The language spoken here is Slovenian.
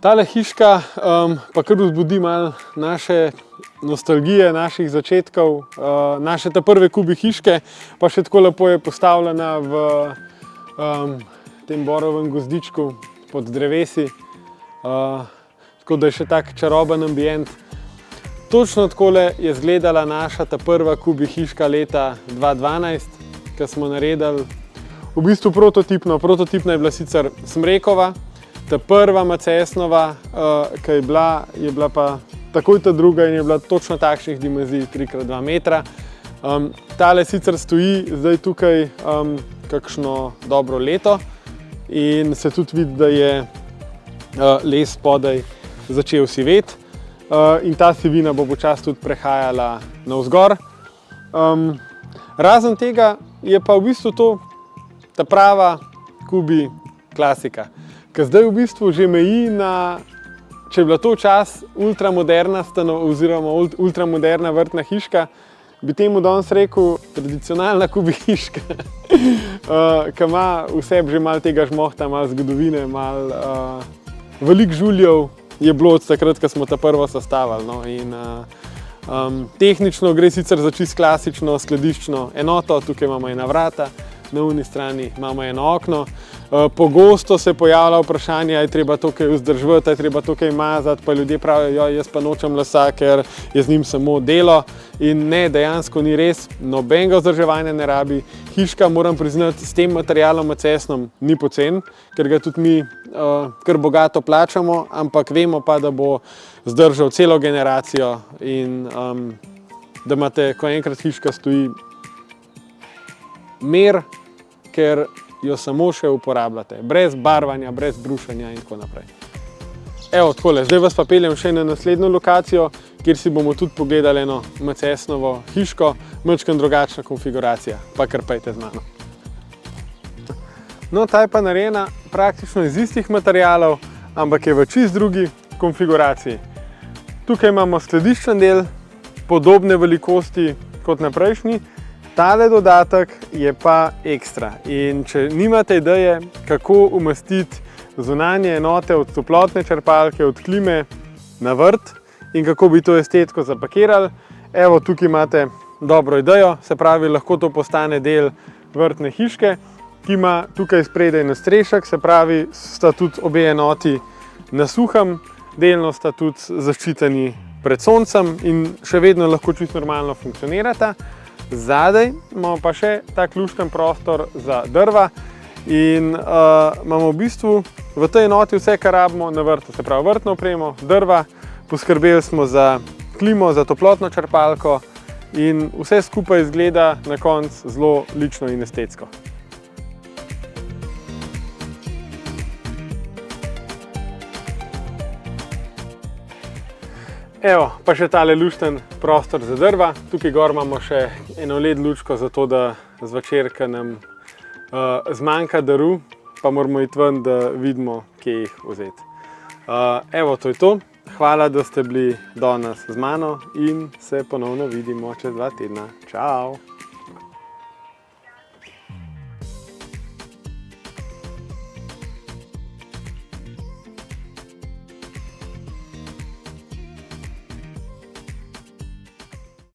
Tale hiška pa kar vzbudi malo naše nostalgije, naših začetkov, naše ta prve kubi hiške, pa še tako lepo je postavljena v tem borovem gozdičku pod drevesi, tako da je še tak čaroben ambient. Točno takole je izgledala naša ta prva kubi hiška leta 2012, ki smo naredili v bistvu prototipno. Prototipna je bila sicer smrekova, ta prva macesnova, ki je bila pa takoj ta druga in je bila točno takšnih dimenzij 3x2 metra. Tale sicer stoji zdaj tukaj kakšno dobro leto in se tudi vidi, da je les spodaj začel siveti in ta sivina bo počasi tudi prehajala navzgor. Razen tega je pa v bistvu to ta prava kubi klasika, ki zdaj v bistvu že meji na, če je bila to včasih ultramoderna oziroma ultramoderna vrtna hiška, bi temu danes rekel tradicionalna kubi hiška, ki ima v sebi že malo tega žmohta, malo zgodovine, malo veliko žuljev je bilo od takrat, ko smo ta prvo sestavili. No, in tehnično gre sicer za čisto klasično skladiščno enoto, tukaj imamo ena vrata, na uni strani imamo eno okno. Pogosto se pojavlja vprašanje, je treba to kaj vzdrževati, je treba to kaj mazati, pa ljudje pravijo, jaz pa nočem lesa, ker je z njim samo delo. In ne, dejansko ni res, nobenega vzdrževanja ne rabi. Hiška, moram priznati, s tem materialom macesnom ni poceni, ker ga tudi mi kar bogato plačamo, ampak vemo pa, da bo zdržal celo generacijo in da imate, ko enkrat hiška stoji, mir, ker jo samo še uporabljate, brez barvanja, brez brušenja in tako naprej. Evo, takole, zdaj vas pa peljem še na naslednjo lokacijo, kjer si bomo tudi pogledali eno macesnovo hiško, malčkeno drugačna konfiguracija, pa kar pejte z mano. No, ta je pa narejena praktično iz istih materialov, ampak je v čist drugi konfiguraciji. Tukaj imamo skladiščen del, podobne velikosti kot na prejšnji. Tale dodatek je pa ekstra in če nimate ideje, kako umestiti zunanje enote od toplotne črpalke, od klime na vrt in kako bi to estetsko zapakirali, evo, tukaj imate dobro idejo, se pravi, lahko to postane del vrtne hiške, ki ima tukaj spredaj nastrešek, se pravi, sta tudi obe enoti na suhem, delno sta tudi zaščiteni pred soncem in še vedno lahko čisto normalno funkcionirata. Zadaj imamo pa še tak lušten prostor za drva in imamo v bistvu v tej enoti vse, kar rabimo na vrtu, se pravi vrtno opremo, drva, poskrbeli smo za klimo, za toplotno črpalko in vse skupaj izgleda na koncu zelo lično in estetsko. Evo, pa še tale lušten prostor za drva. Tukaj gor imamo še eno LED lučko, zato da zvečer, ko nam zmanjka drv, pa moramo iti ven, da vidimo, kje jih vzeti. Evo, to je to. Hvala, da ste bili danes z mano in se ponovno vidimo čez 2 tedna. Čau!